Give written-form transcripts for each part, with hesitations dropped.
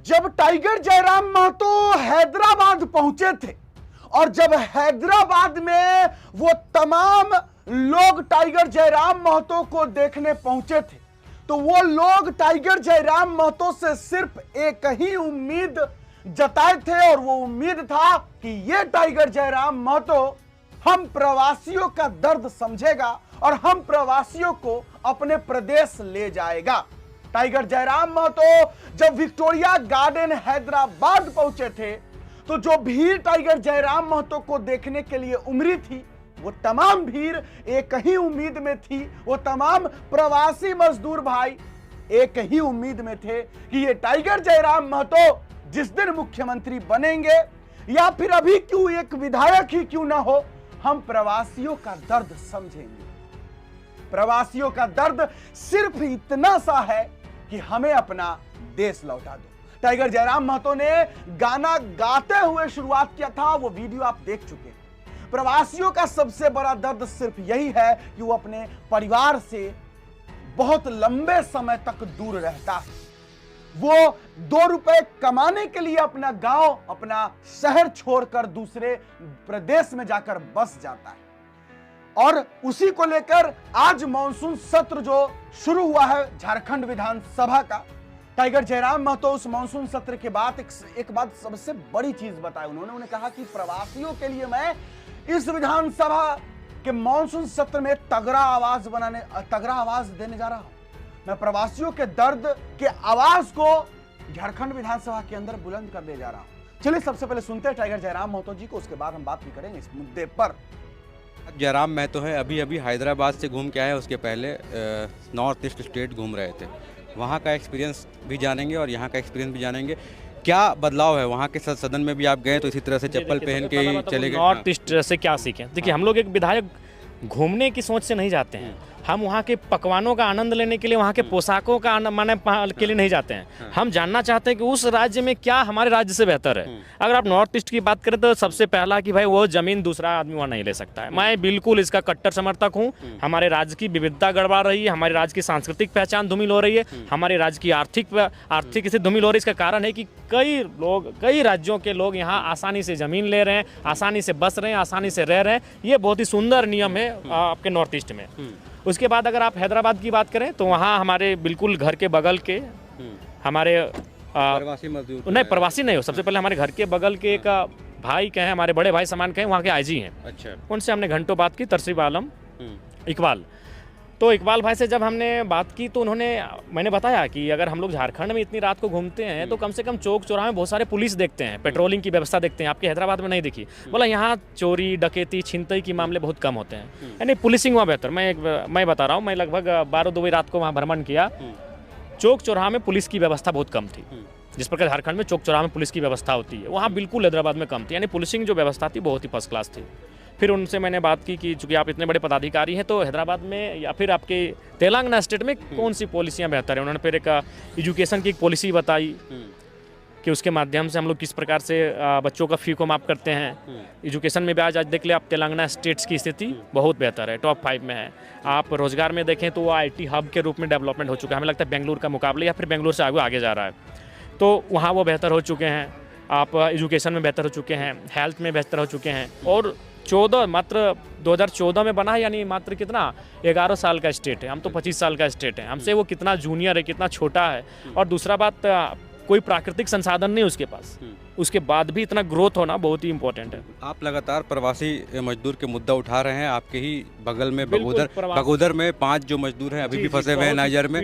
जब टाइगर जयराम महतो हैदराबाद पहुंचे थे और जब हैदराबाद में वो तमाम लोग टाइगर जयराम महतो को देखने पहुंचे थे, तो वो लोग टाइगर जयराम महतो से सिर्फ एक ही उम्मीद जताए थे और वो उम्मीद था कि ये टाइगर जयराम महतो हम प्रवासियों का दर्द समझेगा और हम प्रवासियों को अपने प्रदेश ले जाएगा। टाइगर जयराम महतो जब विक्टोरिया गार्डन हैदराबाद पहुंचे थे, तो जो भीड़ टाइगर जयराम महतो को देखने के लिए उमड़ी थी, वो तमाम भीड़ एक ही उम्मीद में थी। वो तमाम प्रवासी मजदूर भाई एक ही उम्मीद में थे कि ये टाइगर जयराम महतो जिस दिन मुख्यमंत्री बनेंगे या फिर अभी क्यों एक विधायक ही क्यों ना हो, हम प्रवासियों का दर्द समझेंगे। प्रवासियों का दर्द सिर्फ इतना सा है कि हमें अपना देश लौटा दो। टाइगर जयराम महतो ने गाना गाते हुए शुरुआत किया था, वो वीडियो आप देख चुके हैं। प्रवासियों का सबसे बड़ा दर्द सिर्फ यही है कि वो अपने परिवार से बहुत लंबे समय तक दूर रहता है। वो 2 रुपए कमाने के लिए अपना गांव, अपना शहर छोड़कर दूसरे प्रदेश में जाकर बस जाता है। और उसी को लेकर आज मॉनसून सत्र जो शुरू हुआ है झारखंड विधानसभा का, टाइगर जयराम महतो उस मॉनसून सत्र के बाद एक बात सबसे बड़ी चीज बताई उन्होंने कहा कि प्रवासियों के लिए मैं इस विधानसभा के मॉनसून सत्र में तगड़ा आवाज देने जा रहा हूं। मैं प्रवासियों के दर्द के आवाज को झारखंड विधानसभा के अंदर बुलंद करने जा रहा हूं। चलिए सबसे पहले सुनते हैं टाइगर जयराम महतो जी को, उसके बाद हम बात भी करेंगे इस मुद्दे पर। जयराम महतो है, अभी हैदराबाद से घूम के आए, उसके पहले नॉर्थ ईस्ट स्टेट घूम रहे थे। वहाँ का एक्सपीरियंस भी जानेंगे और यहाँ का एक्सपीरियंस भी जानेंगे। क्या बदलाव है वहाँ के सदन में भी आप गए तो इसी तरह से चप्पल पहन के ही चले गए। नॉर्थ ईस्ट से क्या सीखें? देखिए, हम लोग एक विधायक घूमने की सोच से नहीं जाते हैं, हम वहाँ के पकवानों का आनंद लेने के लिए, वहाँ के पोशाकों का माने के लिए नहीं जाते हैं। हम जानना चाहते हैं कि उस राज्य में क्या हमारे राज्य से बेहतर है। अगर आप नॉर्थ ईस्ट की बात करें तो सबसे पहला कि भाई वो जमीन दूसरा आदमी वहाँ नहीं ले सकता है। मैं बिल्कुल इसका कट्टर समर्थक हूँ। हमारे राज्य की विविधता गड़बड़ा रही है, हमारे राज्य की सांस्कृतिक पहचान धूमिल हो रही है, हमारे राज्य की आर्थिक स्थिति धूमिल हो रही है। इसका कारण है कि कई राज्यों के लोग यहाँ आसानी से जमीन ले रहे हैं, आसानी से बस रहे हैं, आसानी से रह रहे हैं। ये बहुत ही सुंदर नियम है आपके नॉर्थ ईस्ट में। उसके बाद अगर आप हैदराबाद की बात करें तो वहाँ हमारे बिल्कुल घर के बगल के हमारे प्रवासी मजदूर नहीं, प्रवासी नहीं हो, सबसे पहले हमारे घर के बगल के एक भाई कहें, हमारे बड़े भाई समान कहें, वहाँ के आईजी हैं। अच्छा। उनसे हमने घंटों बात की, तरसीब आलम इकबाल। तो इकबाल भाई से जब हमने बात की तो मैंने बताया कि अगर हम लोग झारखंड में इतनी रात को घूमते हैं तो कम से कम चौक चौराहे में बहुत सारे पुलिस देखते हैं, पेट्रोलिंग की व्यवस्था देखते हैं, आपके हैदराबाद में नहीं दिखी। बोला यहाँ चोरी, डकैती, छिनतई के मामले बहुत कम होते हैं, यानी पुलिसिंग वहाँ बेहतर। मैं बता रहा हूँ, मैं लगभग 12-2 बजे रात को वहाँ भ्रमण किया। चौक चौराहा में पुलिस की व्यवस्था बहुत कम थी। जिस प्रकार झारखंड में चौक चौराहा में पुलिस की व्यवस्था होती है, वहाँ बिल्कुल हैदराबाद में कम थी, यानी पुलिसिंग जो व्यवस्था थी बहुत ही फर्स्ट क्लास थी। फिर उनसे मैंने बात की कि चूंकि आप इतने बड़े पदाधिकारी हैं तो हैदराबाद में या फिर आपके तेलंगाना स्टेट में कौन सी पॉलिसियाँ बेहतर है। उन्होंने फिर एक एजुकेशन की एक पॉलिसी बताई कि उसके माध्यम से हम लोग किस प्रकार से बच्चों का फ़ी को माफ़ करते हैं। एजुकेशन में भी आज देख ले आप, तेलंगाना स्टेट्स की स्थिति बहुत बेहतर है, टॉप 5 में है। आप रोजगार में देखें तो वो IT हब के रूप में डेवलपमेंट हो चुका है, हमें लगता है बेंगलुरु का मुकाबले या फिर बेंगलुरु से आगे जा रहा है, तो वहाँ वो बेहतर हो चुके हैं। आप एजुकेशन में बेहतर हो चुके हैं, हेल्थ में बेहतर हो चुके हैं। और 2014 में बना है, यानी मात्र कितना 11 साल का स्टेट है, हम तो 25 साल का स्टेट है। हमसे वो कितना जूनियर है, कितना छोटा है। और दूसरा बात, कोई प्राकृतिक संसाधन नहीं उसके पास, उसके बाद भी इतना ग्रोथ होना बहुत ही इंपॉर्टेंट है। आप लगातार प्रवासी मजदूर के मुद्दा उठा रहे हैं। आपके ही बगल में बगोदर में 5 जो मजदूर हैं अभी भी फंसे हुए हैं नाइजर में।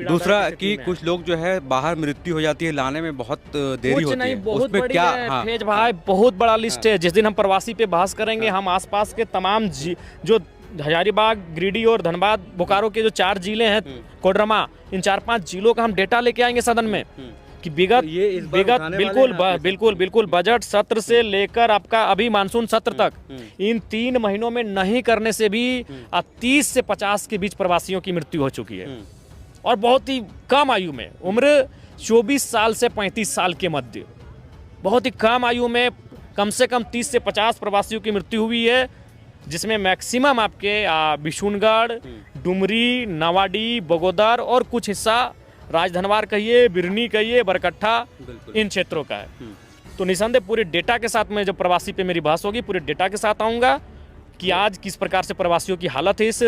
दूसरा कि कुछ लोग जो है बाहर मृत्यु हो जाती है, लाने में बहुत देरी होती है, उसमें क्या? फेज भाई बहुत बड़ा लिस्ट है। जिस दिन हम प्रवासी पे बहस करेंगे, हम आसपास के तमाम जो हजारीबाग, गिरिडीह और धनबाद, बोकारो के जो 4 जिले हैं, कोडरमा, इन 4-5 जिलों का हम डेटा लेके आएंगे सदन में कि विगत बिल्कुल बजट सत्र से लेकर आपका अभी मानसून सत्र तक इन 3 महीनों में नहीं करने से भी 30 से 50 के बीच प्रवासियों की मृत्यु हो चुकी है। और बहुत ही कम आयु में, उम्र 24 साल से 35 साल के मध्य, बहुत ही कम आयु में कम से कम 30 से 50 प्रवासियों की मृत्यु हुई है, जिसमें मैक्सिमम आपके बिशुनगढ़, डुमरी, नवाडी, बगोदर और कुछ हिस्सा राजधनवार कहिए, बिरनी कहिए, बरकट्ठा, बिल्कुल। इन क्षेत्रों का है। तो निसंदेह पूरे डेटा के साथ में जब प्रवासी पे मेरी बहस होगी, पूरे डेटा के साथ आऊँगा कि आज किस प्रकार से प्रवासियों की हालत है इस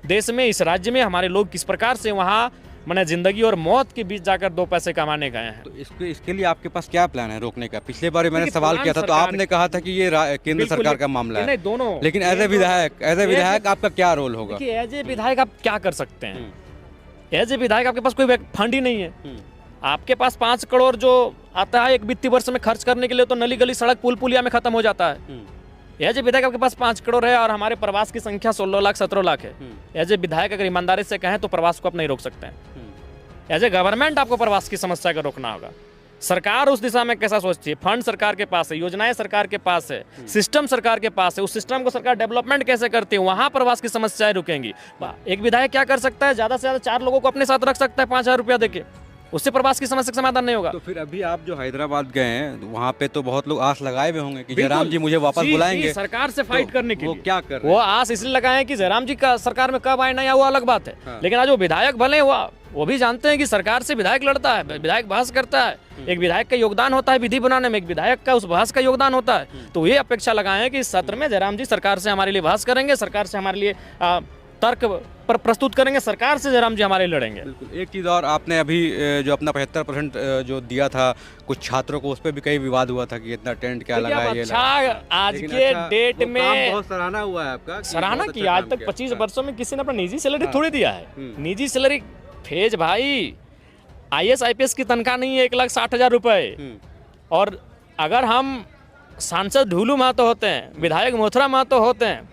देश में, इस राज्य में, हमारे लोग किस प्रकार से वहाँ मैंने जिंदगी और मौत के बीच जाकर 2 पैसे कमाने गए हैं। तो इसके लिए आपके पास क्या प्लान है रोकने का? पिछले बार मैंने देखिए, सवाल प्लान किया था तो सरकार- आपने कहा था कि ये केंद्र बिल्कुल, सरकार का मामला है, नहीं, दोनों। लेकिन एज ए विधायक आपका क्या रोल होगा? देखिए, एज ए विधायक आप क्या कर सकते हैं? एज ए विधायक आपके पास कोई फंड ही नहीं है। आपके पास 5 करोड़ जो आता है एक वित्तीय वर्ष में खर्च करने के लिए, तो नली गली सड़क पुल पुलिया में खत्म हो जाता है। एज ए विधायक आपके पास 5 करोड़ है और हमारे प्रवास की संख्या 16 लाख 17 लाख है। एज ए विधायक अगर ईमानदारी से कहें तो प्रवास को आप नहीं रोक सकते हैं। एज ए गवर्नमेंट आपको प्रवास की समस्या को रोकना होगा। सरकार उस दिशा में कैसा सोचती है? फंड सरकार के पास है, योजनाएं सरकार के पास है, सिस्टम सरकार के पास है। उस सिस्टम को सरकार डेवलपमेंट कैसे करती है, वहां प्रवास की समस्याएं रुकेंगी। एक विधायक क्या कर सकता है? ज्यादा से ज्यादा 4 लोगों को अपने साथ रख सकता है 5,000 रुपया देके, उससे प्रवास की समस्या का समाधान नहीं होगा। तो फिर अभी आप जो हैदराबाद गए हैं वहाँ पे तो बहुत लोग आस लगाए हुए होंगे कि बिल्कुल। जयराम जी मुझे वापस बुलाएंगे, सरकार से फाइट तो करने के वो लिए। क्या कर रहे वो हैं? आस इसलिए लगाए कि जयराम जी का सरकार में कब आए नहीं आए वो अलग बात है। हाँ। लेकिन आज वो विधायक भले वो भी जानते हैं कि सरकार से विधायक लड़ता है, विधायक बहस करता है। एक विधायक का योगदान होता है विधि बनाने में, एक विधायक का उस बहस का योगदान होता है। तो ये अपेक्षा लगाए हैं कि इस सत्र में जयराम जी सरकार से हमारे लिए बहस करेंगे, सरकार से हमारे लिए तर्क पर प्रस्तुत करेंगे, सरकार से जयराम जी हमारे लेंगे। बिल्कुल। एक चीज़ और, आपने अभी जो अपना 75% जो दिया था कुछ छात्रों को, उस पर भी कई विवाद हुआ था कि इतना टेंट क्या लगा है, ये अच्छा, आज लेकिन के अच्छा, डेट वो काम में बहुत सराहना हुआ है आपका, सराहना बहुत की। अच्छा आज काम तक किया। 25 हाँ। वर्षों में किसी ने अपना निजी सैलरी थोड़ी दिया है। हम्म। निजी सैलरी फेज भाई, IAS IPS की तनख्वाह नहीं है 1,60,000 रुपए। और अगर हम सांसद ढूलू महतो होते हैं, विधायक मोथरा महतो होते हैं,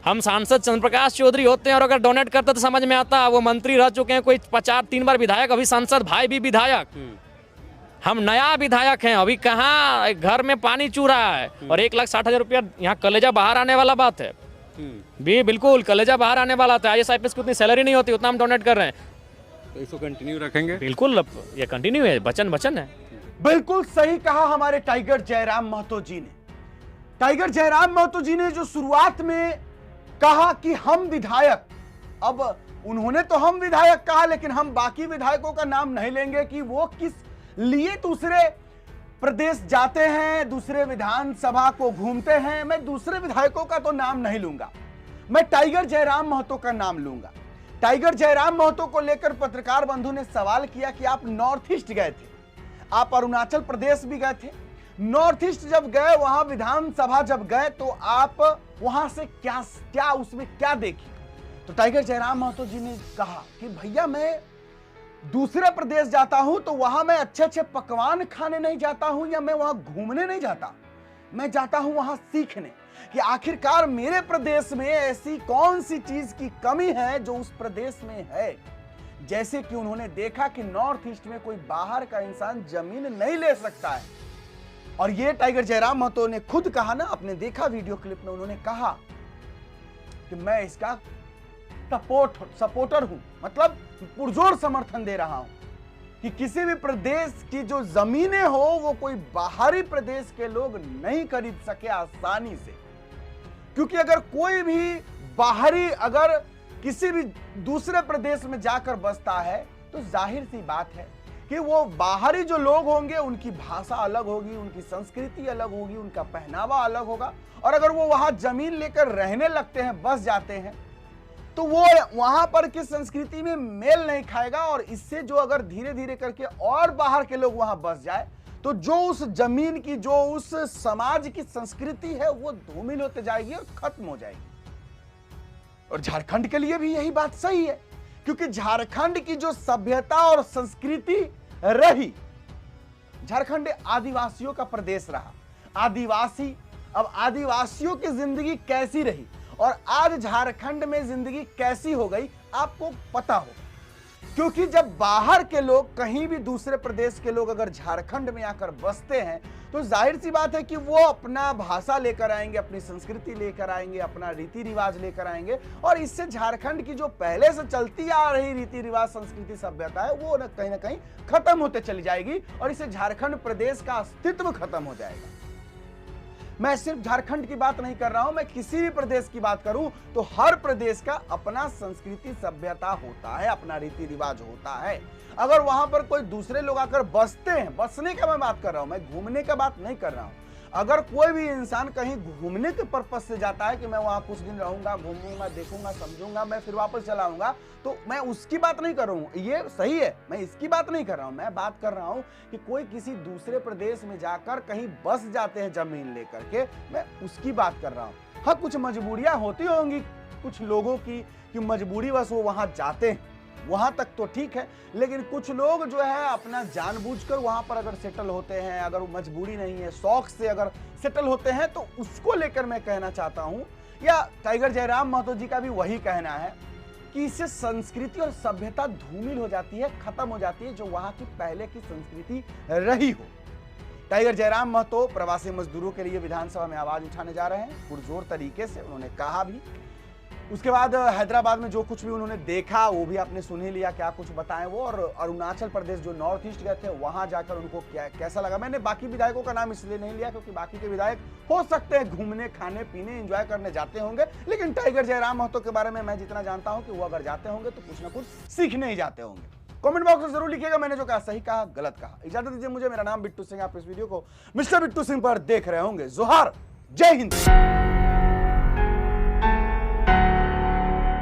हम सांसद चंद्रप्रकाश चौधरी होते हैं और अगर डोनेट करते तो समझ में आता। वो मंत्री रह चुके हैं, कोई 3 बार विधायक, अभी सांसद, भाई भी विधायक। हम नया विधायक हैं, अभी कहाँ घर में पानी चू रहा है। और 1,60,000 रुपया, यहाँ कलेजा बाहर आने वाला बात है। बिल्कुल कलेजा बाहर आने वाला था। IAS IPS की उतनी सैलरी नहीं होती, उतना हम डोनेट कर रहे हैं। तो इसको कंटिन्यू रखेंगे? बिल्कुल, ये कंटिन्यू है, वचन है। बिल्कुल सही कहा हमारे टाइगर जयराम महतो जी ने। टाइगर जयराम महतो जी ने जो शुरुआत में कहा कि हम विधायक, अब उन्होंने तो हम विधायक कहा, लेकिन हम बाकी विधायकों का नाम नहीं लेंगे कि वो किस लिए दूसरे प्रदेश जाते हैं, दूसरे विधानसभा को घूमते हैं। मैं दूसरे विधायकों का तो नाम नहीं लूंगा, मैं टाइगर जयराम महतो का नाम लूंगा। टाइगर जयराम महतो को लेकर पत्रकार बंधु ने सवाल किया कि आप नॉर्थ ईस्ट गए थे, आप अरुणाचल प्रदेश भी गए थे, नॉर्थ ईस्ट जब गए, वहां विधानसभा जब गए, तो आप वहां से क्या उसमें क्या देखी? तो टाइगर जयराम महतो जी ने कहा कि भैया मैं दूसरे प्रदेश जाता हूं तो वहां मैं अच्छे अच्छे पकवान खाने नहीं जाता हूं, या मैं वहां घूमने नहीं जाता, मैं जाता हूं वहां सीखने कि आखिरकार मेरे प्रदेश में ऐसी कौन सी चीज की कमी है जो उस प्रदेश में है। जैसे कि उन्होंने देखा कि नॉर्थ ईस्ट में कोई बाहर का इंसान जमीन नहीं ले सकता है। और ये टाइगर जयराम महतो ने खुद कहा ना, आपने देखा वीडियो क्लिप में, उन्होंने कहा कि मैं इसका सपोर्टर हूं, मतलब पुरजोर समर्थन दे रहा हूं कि किसी भी प्रदेश की जो जमीनें हो वो कोई बाहरी प्रदेश के लोग नहीं खरीद सके आसानी से। क्योंकि अगर कोई भी बाहरी अगर किसी भी दूसरे प्रदेश में जाकर बसता है तो जाहिर सी बात है कि वो बाहरी जो लोग होंगे उनकी भाषा अलग होगी, उनकी संस्कृति अलग होगी, उनका पहनावा अलग होगा। और अगर वो वहां जमीन लेकर रहने लगते हैं, बस जाते हैं, तो वो वहां पर की संस्कृति में मेल नहीं खाएगा। और इससे जो अगर धीरे धीरे करके और बाहर के लोग वहां बस जाए तो जो उस जमीन की, जो उस समाज की संस्कृति है वो धूमिल होते जाएगी और खत्म हो जाएगी। और झारखंड के लिए भी यही बात सही है, क्योंकि झारखंड की जो सभ्यता और संस्कृति रही, झारखंड आदिवासियों का प्रदेश रहा, आदिवासी, अब आदिवासियों की जिंदगी कैसी रही और आज झारखंड में जिंदगी कैसी हो गई आपको पता हो। क्योंकि जब बाहर के लोग, कहीं भी दूसरे प्रदेश के लोग अगर झारखंड में आकर बसते हैं तो जाहिर सी बात है कि वो अपना भाषा लेकर आएंगे, अपनी संस्कृति लेकर आएंगे, अपना रीति रिवाज लेकर आएंगे। और इससे झारखंड की जो पहले से चलती आ रही रीति रिवाज, संस्कृति, सभ्यता है वो न कहीं खत्म होते चली जाएगी और इससे झारखंड प्रदेश का अस्तित्व खत्म हो जाएगा। मैं सिर्फ झारखंड की बात नहीं कर रहा हूं, मैं किसी भी प्रदेश की बात करूं तो हर प्रदेश का अपना संस्कृति सभ्यता होता है, अपना रीति रिवाज होता है। अगर वहां पर कोई दूसरे लोग आकर बसते हैं, बसने का मैं बात कर रहा हूं, मैं घूमने का बात नहीं कर रहा हूं। अगर कोई भी इंसान कहीं घूमने के पर्पज से जाता है कि मैं वहां कुछ दिन रहूंगा, घूमूंगा, देखूंगा, समझूंगा, मैं फिर वापस चला आऊंगा, तो मैं उसकी बात नहीं कर रहा हूं। ये सही है, मैं इसकी बात नहीं कर रहा हूं। मैं बात कर रहा हूं कि कोई किसी दूसरे प्रदेश में जाकर कहीं बस जाते हैं जमीन लेकर के, मैं उसकी बात कर रहा हूं। हाँ, कुछ मजबूरियां होती होंगी कुछ लोगों की कि मजबूरीवश वो वहां जाते हैं, वहां तक तो ठीक है। लेकिन कुछ लोग जो है अपना जानबूझकर वहां पर अगर सेटल होते हैं, अगर वो मजबूरी नहीं है, शौक से अगर सेटल होते हैं, तो उसको लेकर मैं कहना चाहता हूं, या टाइगर जयराम महतो जी का भी वही कहना है कि इससे संस्कृति और सभ्यता धूमिल हो जाती है, खत्म हो जाती है, जो वहां की पहले की संस्कृति रही हो। टाइगर जयराम महतो प्रवासी मजदूरों के लिए विधानसभा में आवाज उठाने जा रहे हैं, पुरजोर तरीके से उन्होंने कहा भी। उसके बाद हैदराबाद में जो कुछ भी उन्होंने देखा वो भी आपने सुन ही लिया, क्या कुछ बताएं वो। और अरुणाचल प्रदेश जो नॉर्थ ईस्ट गए थे, वहां जाकर उनको कैसा लगा। मैंने बाकी विधायकों का नाम इसलिए नहीं लिया क्योंकि बाकी के विधायक हो सकते हैं घूमने, खाने पीने, एंजॉय करने जाते होंगे, लेकिन टाइगर जयराम महतो के बारे में मैं जितना जानता हूं कि वो अगर जाते होंगे तो कुछ ना कुछ सीखने ही जाते होंगे। कमेंट बॉक्स में जरूर लिखिएगा मैंने जो कहा सही कहा, गलत कहा। इजाजत दीजिए मुझे, मेरा नाम बिट्टू सिंह, आप इस वीडियो को मिस्टर बिट्टू सिंह पर देख रहे होंगे। जोहार, जय हिंद।